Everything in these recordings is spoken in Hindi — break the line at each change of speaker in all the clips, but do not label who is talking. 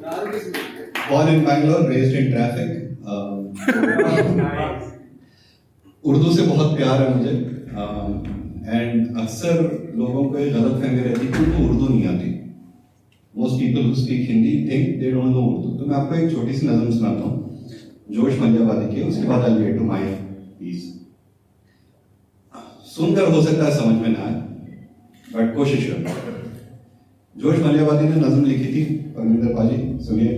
Born in Bangalore, raised in traffic. Urdu से बहुत प्यार है मुझे एंड अक्सर लोगों को ये गलतफहमी रहती है कि उनको उर्दू नहीं आती. Most people who speak Hindi think they don't know Urdu. तो मैं आपको एक छोटी सी नज़म सुनाता हूँ जोश मलियावादी की, उसके बाद I get to my peace. सुनकर हो सकता है समझ में ना आए बट कोशिश करना. जोश मलियावादी ने नज़म लिखी थी, परमिंदर पाजी सुनिए,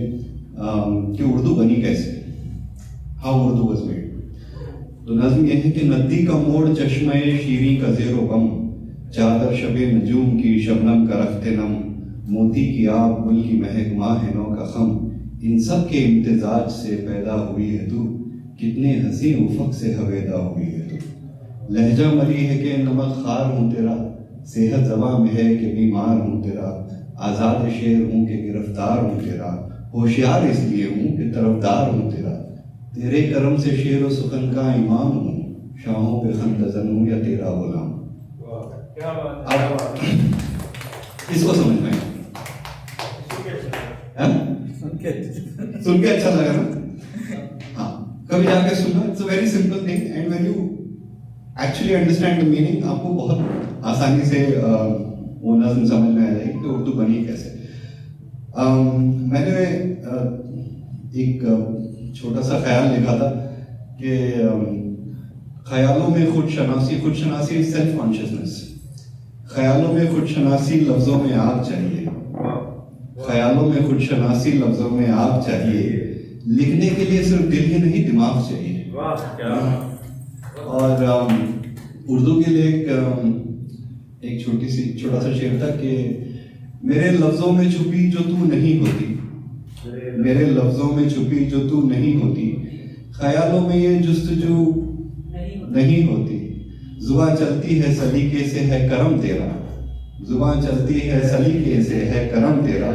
कि उर्दू बनी कैसे, हाउ उर्दू वाज मेड. तो नज़म यह है कि नदी का मोड़ चश्मे शीरी का ज़ेरो बम, चादर शबे नजूम की शबनम का रखते नम, मोती की आब गुल की महक माह नौ का खम, इन सब के इम्तिजाज से पैदा हुई है तू, कितने हसीन उफक से हवेदा हुई है तू. लहजा मरी है कि नमक खार हूँ तेरा, सेहत ज़बां में है कि बीमार हूँ तेरा, आज़ाद शेर हूँ कि गिरफ्तार हूँ तेरा, होशियार इसलिए हूँ कि तरफदार हूँ तेरा, तेरे करम से शेर व सुखन का इमाम हूँ, शाहों पे खंदजन हूँ या तेरा गुलाम. अब इसको समझ में सुन के अच्छा लगा ना? हाँ, कभी जाके सुनना. It's a very simple thing and when you actually understand the meaning, आपको बहुत आसानी से वो नज़्म समझ में आ जाएगी कि उर्दू बनी कैसे. मैंने एक छोटा सा ख्याल लिखा था कि ख्यालों में खुद शनासी सेल्फ कॉन्शियसनेस. ख्यालों में खुद शनासी लफ्जों में आग चाहिए, ख्यालों में खुद शनासी लफ्जों में आग चाहिए, लिखने के लिए सिर्फ दिल ही नहीं दिमाग चाहिए. और उर्दू के लिए एक छोटा सा शेर था कि मेरे लफ्जों में छुपी जो तू नहीं होती, मेरे लफ्जों में छुपी जो तू नहीं होती, ख्यालों में ये जुस्तजू नहीं होती, जुबान चलती है सलीके से है करम तेरा, जुबान चलती है सलीके से है करम तेरा,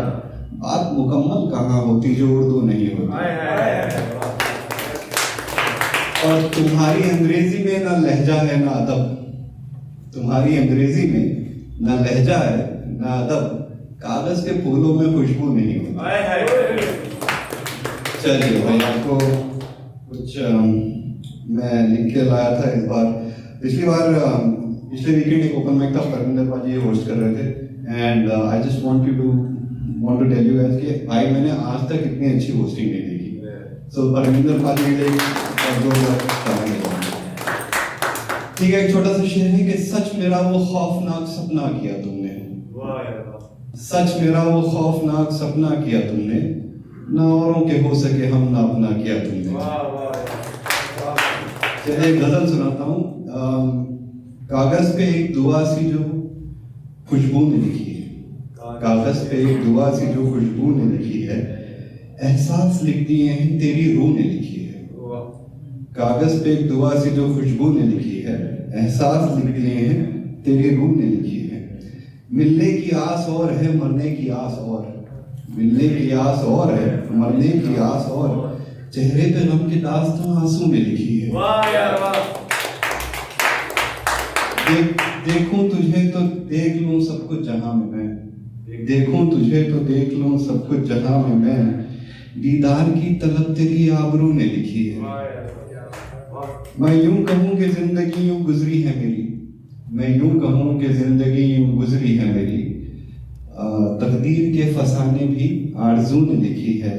बात मुकम्मल कहाँ होती जो उर्दू नहीं होती. और तुम्हारी अंग्रेजी में ना लहजा है ना अदब, तुम्हारी अंग्रेजी में ना लहजा है ना अदब, कागज के फूलों में खुशबू नहीं होती. चलिए भाई, आपको कुछ मैं लिख के लाया था इस बार. पिछले वीकेंड एक ओपन माइक था, परमिंदर पाजी होस्ट कर रहे थे and I just want to tell you guys कि भाई मैंने आज तक इतनी अच्छी होस्टिंग नहीं देखी. सो परमिंदर पाजी के लिए ठीक है. एक छोटा सा शेर है कि सच मेरा वो खौफनाक सपना किया तुमने, सच मेरा वो खौफनाक सपना किया तुमने, ना औरों के हो सके हम ना अपना किया तुमने. चलिए एक गजल सुनाता हूँ. कागज पे एक दुआ सी जो खुशबू ने लिखी है, कागज पे एक दुआ सी जो खुशबू ने लिखी है, एहसास लिख दिए हैं तेरी रूह ने लिखी है. कागज पे एक दुआ सी जो खुशबू ने लिखी है, एहसास लिख दिए हैं तेरी रूह ने लिखी है. मिलने की आस और है मरने की आस और, मिलने की आस और है मरने की आस और, चेहरे पे गम की दास्तां आंसू में लिखी है. देखूं तुझे तो देख लूं सब कुछ जहां में मैं, देखूं तुझे तो देख लूं सब कुछ जहां में मैं, दीदार की तलब तेरी आबरू ने लिखी है. मैं यूं कहूं कि जिंदगी यूं गुजरी है मेरी, मैं यूं कहूं कि जिंदगी यूं गुजरी है मेरी, तकदीर के फसाने भी आरज़ू ने लिखी है.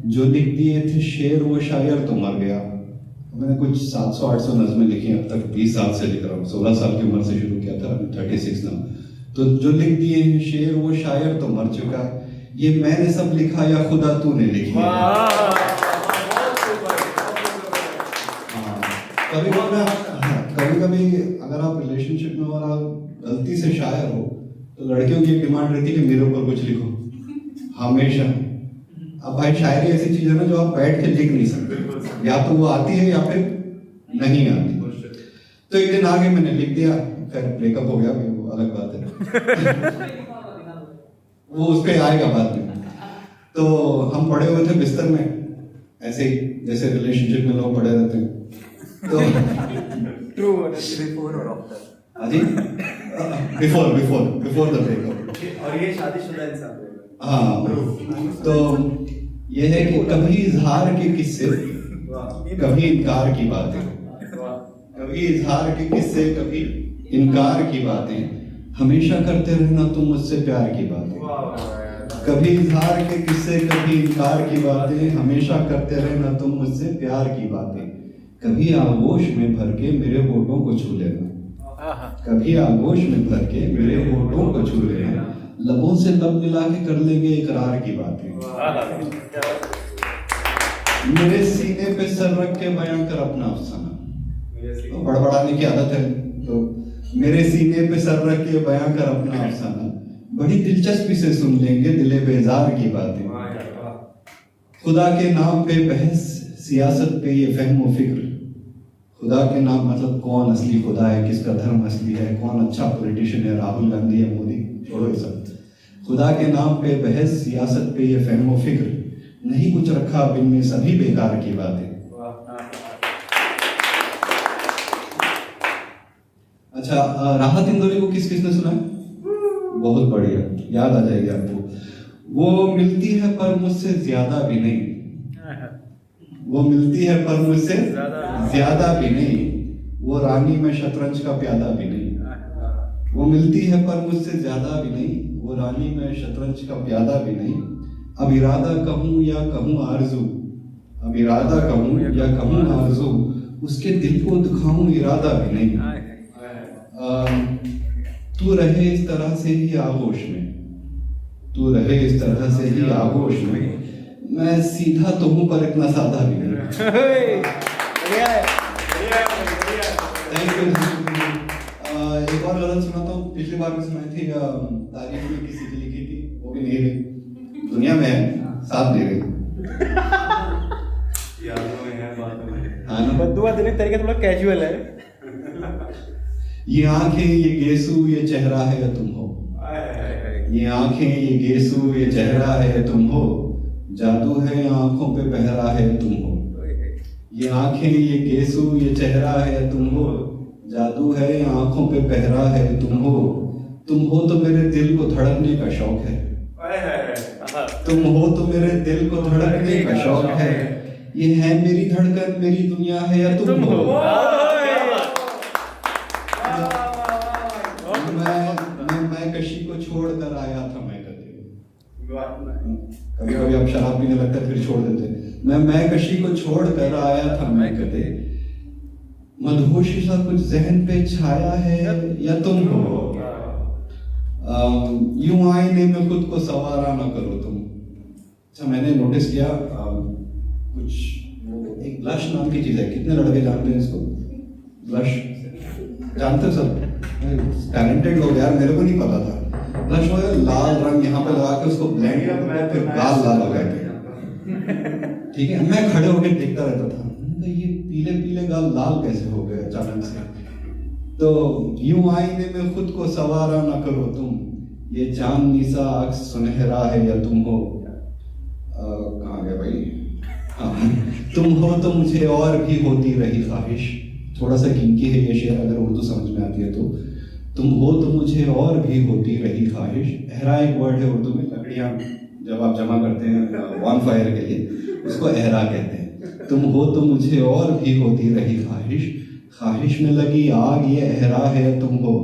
जो लिख दिए थे शेर वो शायर तो मर गया. मैंने कुछ 700-800 नज़में लिखी अब तक, 20 साल से लिख रहा हूँ. 16 साल की उम्र से शुरू किया था, 36 नाम. तो जो लिख दिए हैं शेर वो शायर तो मर चुका, ये मैंने सब लिखा या खुदा तूने लिखी. कभी अगर आप रिलेशनशिप में और आप गलती से शायर हो तो लड़कियों की एक डिमांड रहती है कि मेरे ऊपर कुछ लिखो हमेशा. अब भाई शायरी ऐसी चीज है ना जो आप बैठ के लिख नहीं सकते, या तो वो आती है या फिर नहीं आती. तो एक दिन आगे मैंने लिख दिया, फिर ब्रेकअप हो गया, वो अलग बात है. वो उस पे आएगा बाद में. तो हम पड़े हुए थे बिस्तर में ऐसे ही, जैसे रिलेशनशिप में लोग पड़े रहते हैं. तो
ट्रू बिफोर और आफ्टर.
Before the breakup.
और ये शादीशुदा इंसान है.
हाँ, तो यह है कि कभी इजहार के किस्से, कभी इनकार की बातें, कभी इजहार के किस्से, कभी इनकार की बातें, हमेशा करते रहना तुम मुझसे प्यार की बातें। कभी इजहार के किस्से, कभी इनकार की बातें, हमेशा करते रहना तुम मुझसे प्यार की बातें। कभी आगोश में भर के मेरे होठों को छू लेना, कभी आगोश में भर के मेरे होठों को छू लेना, लबों से लब मिला के कर लेंगे इकरार की बातें। मेरे सीने पे सर रख के बयां कर अपना अफसाना, तो बड़बड़ाने की आदत है, तो मेरे सीने पे सर रख के बयां कर अपना अफसाना, बड़ी दिलचस्पी से सुन लेंगे दिले बेजार की बातें। खुदा के नाम पे बहस, सियासत पे ये फहम व फिक्र, खुदा के नाम मतलब कौन असली खुदा है, किसका धर्म असली है, कौन अच्छा पॉलिटिशियन है, राहुल गांधी है, मोदी, छोड़ो ये सब। खुदा के नाम पे बहस, सियासत पे ये फहम व फिक्र, नहीं कुछ रखा बिन में सभी बेकार की बातें। अच्छा, राहत इंदौरी को किस किसने सुना है? बहुत बढ़िया, याद आ जाएगी आपको। वो मिलती है पर मुझसे ज्यादा भी नहीं, वो मिलती है पर मुझसे ज्यादा भी नहीं, वो रानी में शतरंज का प्यादा भी नहीं। वो मिलती है पर मुझसे ज्यादा भी नहीं, वो रानी में शतरंज का प्यादा भी नहीं। अब इरादा कहूं या कहूं आरज़ू, अब इरादा कहूं या कहूं आरज़ू, उसके दिल को दिखाऊं इरादा भी नहीं। तू रहे इस तरह से ही आगोश में, तू रहे इस तरह से ही आगोश में, मैं सीधा तो हूं पर इतना सादा भी नहीं। Thank you. एक और गजल सुनाता हूँ, पिछली बार में सुनाई थी, तारीफ में किसी की लिखी थी, वो भी नहीं रही, दुनिया में है, साथ दे गई। हाँ ना,
बद्दुआ देने का तरीका थोड़ा कैजुअल है।
ये आंखें ये गेसू ये चेहरा है या तुम हो, ये आंखें ये गेसू ये चेहरा है या तुम हो, जादू है आंखों पे पहरा है या तुम हो। ये आंखें ये गेसू ये चेहरा है या तुम हो, जादू है आंखों पे पहरा है या तुम हो तो मेरे दिल को धड़कने का शौक है, तुम हो तो मेरे दिल को धड़कने का शौक है। ये है मेरी धड़कन मेरी दुनिया है या तुम हो। मैं कशी को छोड़ कर आया था मैं कदे, कभी कभी आप शराब पीने लगता है फिर छोड़ देते। मैं कशी को छोड़ कर आया था मैं कदे, मदहोशी सा कुछ जहन पे छाया है या तुम हो। यूं आईने में खुद को सवारा ना करो तुम। अच्छा, मैंने नोटिस किया कुछ एक ब्लश नाम की चीज है, कितने लड़के जानते हैं इसको? ब्लश जानते हो सब? टैलेंटेड लोग यार, मेरे को नहीं पता था। ब्लश वो लाल रंग यहाँ पे लगा के उसको ब्लेंड करते हैं, फिर गाल लाल हो गए थे, ठीक है। मैं खड़े होकर देखता रहता था, ये पीले पीले गाल लाल कैसे हो गए अचानक से। तो यूं आईने में खुद को सवारा ना करो तुम, ये चांदनी सा अक्स सुनहरा है या तुम हो। कहाँ गया भाई? हाँ, तुम हो तो मुझे और भी होती रही ख्वाहिश। थोड़ा सा किंकी है ये शेर, अगर उर्दू समझ में आती है तो। तुम हो तो मुझे और भी होती रही ख्वाहिश। एहरा एक वर्ड है उर्दू में, लकड़ियाँ जब आप जमा करते हैं वन फायर के लिए, उसको एहरा कहते हैं। तुम हो तो मुझे और भी होती रही ख्वाहिश, ख्वाहिश में लगी आग ये एहरा है तुम हो।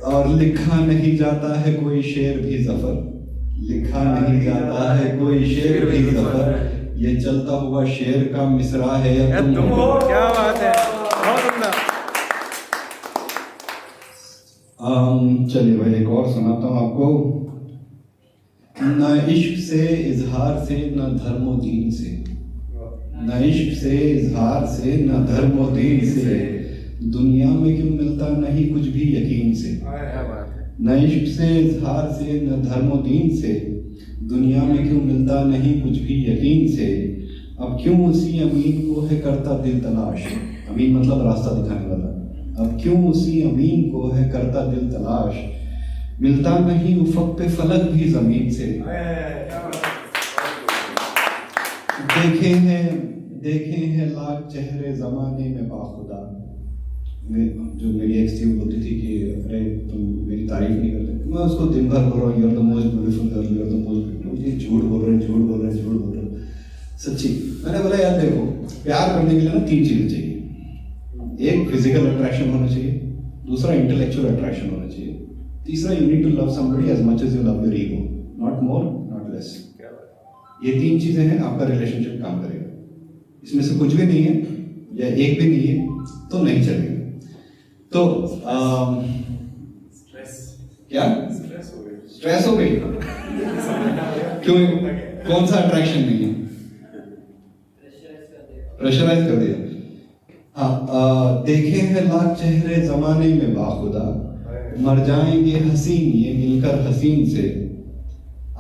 और लिखा नहीं जाता है कोई शेर भी ज़फर, लिखा नहीं जाता है कोई शेर भी ज़फर, ये चलता हुआ शेर का मिसरा है या तुम हो।
क्या बात है, बहुत उम्दा।
चलिए भाई एक और सुनाता हूँ आपको। न इश्क से इजहार से न धर्म व दीन से, न इश्क से इजहार से न धर्म व दीन से, दुनिया में क्यों मिलता नहीं कुछ भी यकीन से। न इश्क से इजहार से न धर्म व दीन से, दुनिया में क्यों मिलता नहीं कुछ भी यकीन से। अब क्यों उसी अमीन को है करता दिल तलाश, अमीन मतलब रास्ता दिखाने वाला। अब क्यों उसी अमीन को है करता दिल तलाश, मिलता नहीं उफक पे फलक भी जमीन से। देखे हैं लाख चेहरे जमाने में बाखुदा, जो मेरी एक्स थी वो बोलती थी कि अरे तुम मेरी तारीफ नहीं करते, मैं उसको दिन भर बोल रहा हूँ, you are the most beautiful girl, you are the most beautiful, ये झूठ बोल रहे हैं, झूठ बोल रहे हैं, झूठ बोल रहे हैं। सच्ची मैंने बोला यार देखो, प्यार करने के लिए ना 3 चीजें चाहिए। एक फिजिकल अट्रैक्शन होना चाहिए, दूसरा इंटेलेक्चुअल अट्रैक्शन होना चाहिए, तीसरा you need to love somebody as much as you love your ego, not more not less. ये 3 चीजें हैं, आपका रिलेशनशिप काम करेगा। इसमें से कुछ भी नहीं है या एक भी नहीं है तो नहीं चलेगा। तो क्या स्ट्रेस हो गई? क्यों? कौन सा अट्रैक्शन नहीं है? प्रेशराइज कर दिया। हाँ, देखे हैं लाख चेहरे जमाने में बाखुदा, मर जाएंगे हसीन ये मिलकर हसीन से,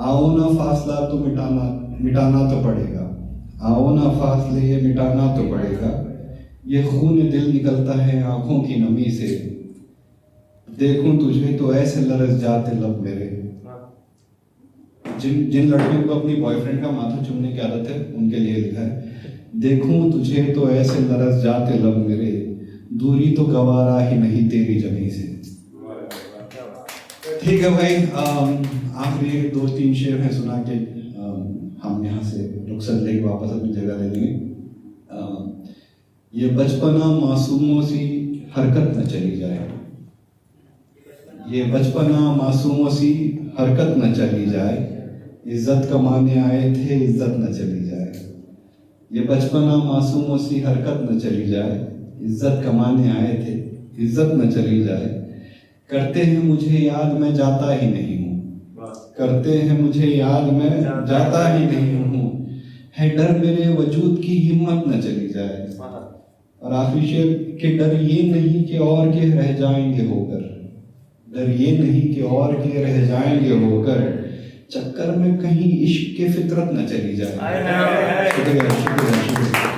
आओ ना फासला तो मिटाना तो पड़ेगा, आओ ना फासले ये मिटाना तो पड़ेगा, ये खून दिल निकलता है आंखों की नमी से, देखूं तुझे तो ऐसे लरस जाते लब मेरे। जिन लड़कियों को अपनी बॉयफ्रेंड का माथा चूमने की आदत है उनके लिए लिखा है, देखूं तुझे तो ऐसे लरस जाते लब मेरे, दूरी तो गवारा ही नहीं तेरी जमी से। ठीक है भाई, आखिरी 2-3 शेर हैं सुना के हम यहाँ से रुखसत लेके वापस अपनी जगह ले लेंगे। ये बचपना मासूमों सी हरकत न चली जाए, ये बचपना मासूमों सी हरकत न चली जाए, इज्जत कमाने आए थे इज्जत न चली जाए, ये बचपना मासूमों सी हरकत न चली जाए, इज्जत कमाने आए थे इज्जत न चली जाए, करते हैं मुझे याद मैं जाता ही नहीं हूँ, करते हैं मुझे याद मैं जाता ही नहीं हूँ, है डर मेरे वजूद की हिम्मत न चली जाए। और आखिरी शेर के डर ये नहीं कि और के रह जाएंगे होकर, डर ये नहीं कि और के रह जाएंगे होकर, चक्कर में कहीं इश्क की फितरत न चली जाए। शुक्रिया शुक्रिया शुक्रिया।